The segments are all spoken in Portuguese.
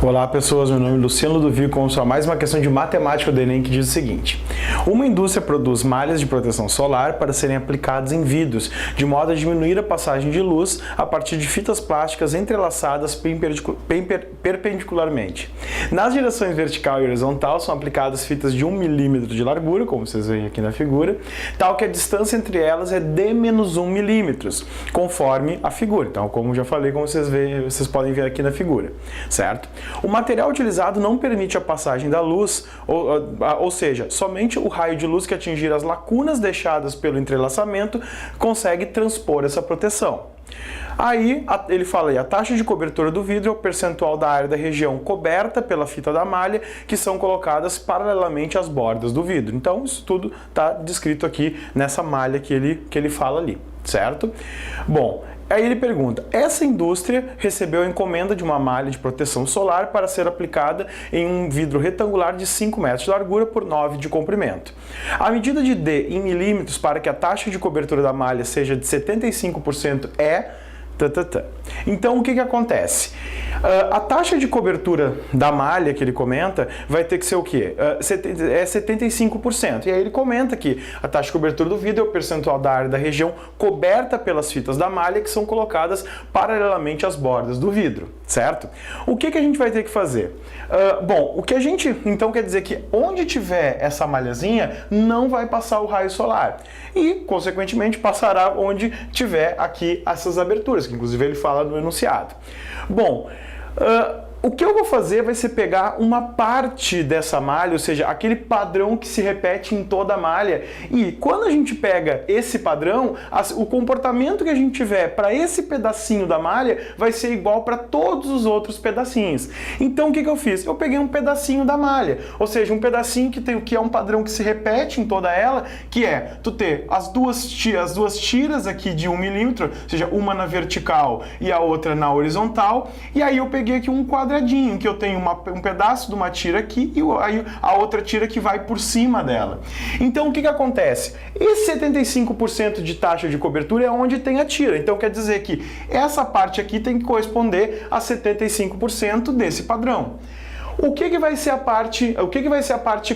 Olá pessoas, meu nome é Luciano Ludovico, vamos a mais uma questão de matemática do Enem que diz o seguinte: uma indústria produz malhas de proteção solar para serem aplicadas em vidros, de modo a diminuir a passagem de luz a partir de fitas plásticas entrelaçadas perpendicularmente. Nas direções vertical e horizontal são aplicadas fitas de 1 mm de largura, como vocês veem aqui na figura, tal que a distância entre elas é d-1 mm, conforme a figura. Então, como já falei, como vocês podem ver aqui na figura, certo? O material utilizado não permite a passagem da luz, ou seja, somente o raio de luz que atingir as lacunas deixadas pelo entrelaçamento consegue transpor essa proteção. Aí ele fala aí, a taxa de cobertura do vidro é o percentual da área da região coberta pela fita da malha que são colocadas paralelamente às bordas do vidro. Então isso tudo está descrito aqui nessa malha que ele fala ali, certo? Bom, aí ele pergunta, essa indústria recebeu a encomenda de uma malha de proteção solar para ser aplicada em um vidro retangular de 5 metros de largura por 9 de comprimento. A medida de D em milímetros para que a taxa de cobertura da malha seja de 75% é... Então, o que acontece? A taxa de cobertura da malha que ele comenta vai ter que ser o quê? É 75%. E aí ele comenta que a taxa de cobertura do vidro é o percentual da área da região coberta pelas fitas da malha que são colocadas paralelamente às bordas do vidro, certo? O que a gente vai ter que fazer? Bom, o que a gente então quer dizer que onde tiver essa malhazinha não vai passar o raio solar e, consequentemente, passará onde tiver aqui essas aberturas, que inclusive ele fala no enunciado. Bom, o que eu vou fazer vai ser pegar uma parte dessa malha, ou seja, aquele padrão que se repete em toda a malha. E quando a gente pega esse padrão, o comportamento que a gente tiver para esse pedacinho da malha vai ser igual para todos os outros pedacinhos. Então o que eu fiz? Eu peguei um pedacinho da malha, ou seja, um pedacinho que é um padrão que se repete em toda ela, que é tu ter as duas tiras aqui de 1 milímetro, ou seja, uma na vertical e a outra na horizontal, e aí eu peguei aqui um quadradinho, que eu tenho um pedaço de uma tira aqui e aí a outra tira que vai por cima dela. Então o que acontece? Esse 75% de taxa de cobertura é onde tem a tira. Então quer dizer que essa parte aqui tem que corresponder a 75% desse padrão. O que vai ser a parte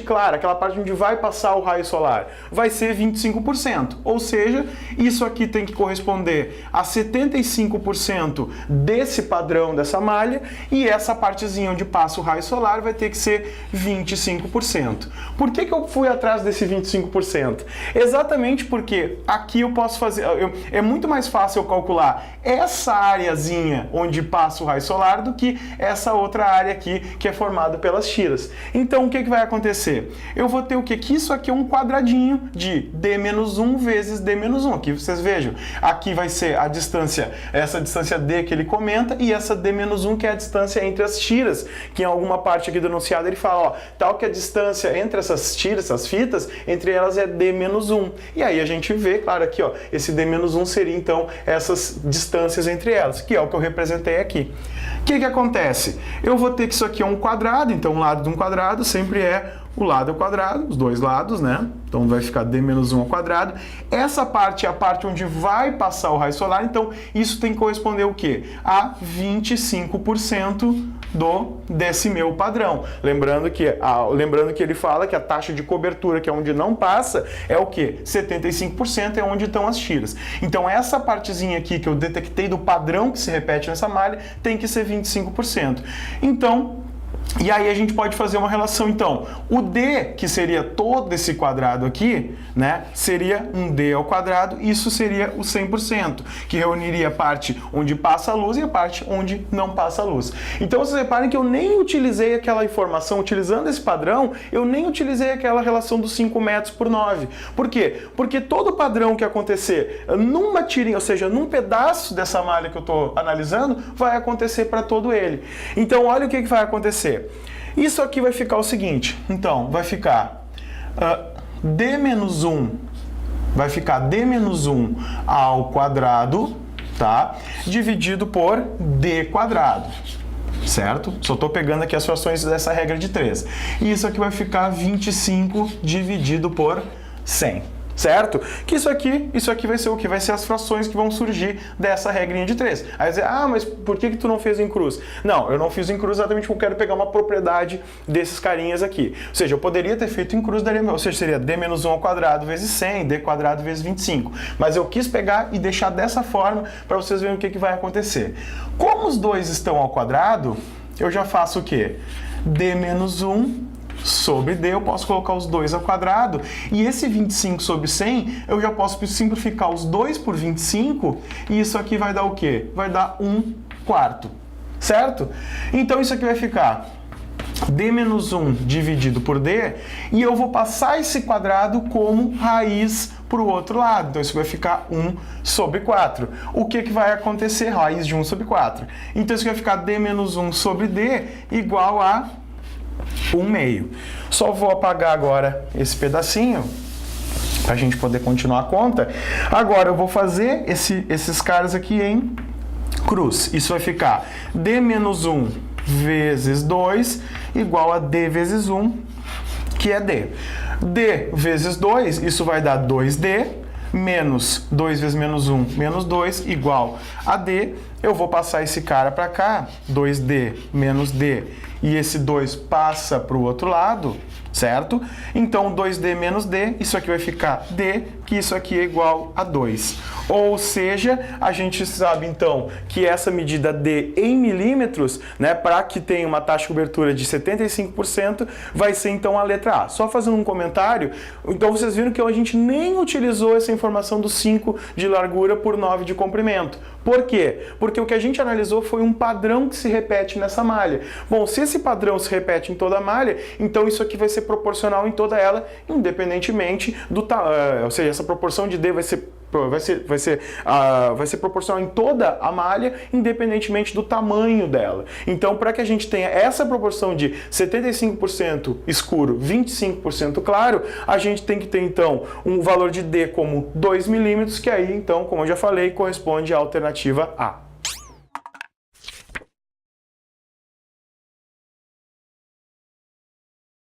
clara, aquela parte onde vai passar o raio solar? Vai ser 25%, ou seja, isso aqui tem que corresponder a 75% desse padrão dessa malha e essa partezinha onde passa o raio solar vai ter que ser 25%. Por que eu fui atrás desse 25%? Exatamente porque aqui eu posso fazer, é muito mais fácil eu calcular essa areazinha onde passa o raio solar do que essa outra área aqui que é formada pelas tiras. Então o que vai acontecer? Eu vou ter o quê? Que isso aqui é um quadradinho de D-1 vezes D-1. Aqui vocês vejam, aqui vai ser a distância, essa distância D que ele comenta e essa D-1 que é a distância entre as tiras, que em alguma parte aqui do enunciado ele fala, ó, tal que a distância entre essas tiras, essas fitas, entre elas é D-1. E aí a gente vê, claro, aqui, ó, esse D-1 seria então essas distâncias entre elas, que é o que eu representei aqui. O que acontece? Eu vou ter que isso aqui é um quadrado, então o lado de um quadrado sempre é o lado ao quadrado, os dois lados, né? Então vai ficar D-1 ao quadrado. Essa parte é a parte onde vai passar o raio solar, então isso tem que corresponder o quê? A 25% desse meu padrão. Lembrando que ele fala que a taxa de cobertura, que é onde não passa, é o quê? 75% é onde estão as tiras. Então essa partezinha aqui que eu detectei do padrão que se repete nessa malha tem que ser 25%. Então, e aí a gente pode fazer uma relação, então, o D, que seria todo esse quadrado aqui, né, seria um D ao quadrado, isso seria o 100%, que reuniria a parte onde passa a luz e a parte onde não passa a luz. Então vocês reparem que eu nem utilizei aquela informação, utilizando esse padrão, eu nem utilizei aquela relação dos 5 metros por 9. Por quê? Porque todo padrão que acontecer numa tirinha, ou seja, num pedaço dessa malha que eu estou analisando, vai acontecer para todo ele. Então olha o que vai acontecer. Isso aqui vai ficar o seguinte, então, vai ficar D-1, vai ficar D-1 ao quadrado, tá? Dividido por D quadrado, certo? Só estou pegando aqui as frações dessa regra de 3. E isso aqui vai ficar 25 dividido por 100. certo? Que isso aqui vai ser o que? Vai ser as frações que vão surgir dessa regrinha de 3. Aí você dizer, mas por que tu não fez em cruz? Não, eu não fiz em cruz exatamente porque eu quero pegar uma propriedade desses carinhas aqui. Ou seja, eu poderia ter feito em cruz, ou seja, seria d menos 1 ao quadrado vezes 100, d quadrado vezes 25. Mas eu quis pegar e deixar dessa forma para vocês verem o que vai acontecer. Como os dois estão ao quadrado, eu já faço o quê? D menos 1 sobre D, eu posso colocar os dois ao quadrado, e esse 25 sobre 100, eu já posso simplificar os 2 por 25, e isso aqui vai dar o quê? Vai dar 1/4, certo? Então isso aqui vai ficar D menos 1 dividido por D, e eu vou passar esse quadrado como raiz para o outro lado, então isso vai ficar 1 sobre 4. O que vai acontecer? Raiz de 1 sobre 4. Então isso vai ficar D menos 1 sobre D igual a 1/2. Só vou apagar agora esse pedacinho para a gente poder continuar a conta. Agora eu vou fazer esses caras aqui em cruz. Isso vai ficar D menos 1 vezes 2 igual a D vezes 1, que é D. D vezes 2, isso vai dar 2D, menos 2 vezes menos 1, menos 2, igual a D. Eu vou passar esse cara para cá, 2D menos D, e esse 2 passa para o outro lado, certo? Então, 2D menos D, isso aqui vai ficar D, que isso aqui é igual a 2. Ou seja, a gente sabe, então, que essa medida D em milímetros, né, para que tenha uma taxa de cobertura de 75%, vai ser, então, a letra A. Só fazendo um comentário, então vocês viram que a gente nem utilizou essa informação do 5 de largura por 9 de comprimento. Por quê? Porque o que a gente analisou foi um padrão que se repete nessa malha. Bom, se esse padrão se repete em toda a malha, então isso aqui vai ser proporcional em toda ela, independentemente do tamanho, ou seja, essa proporção de D vai ser proporcional em toda a malha, independentemente do tamanho dela. Então, para que a gente tenha essa proporção de 75% escuro, 25% claro, a gente tem que ter, então, um valor de D como 2 milímetros, que aí, então, como eu já falei, corresponde à alternativa A.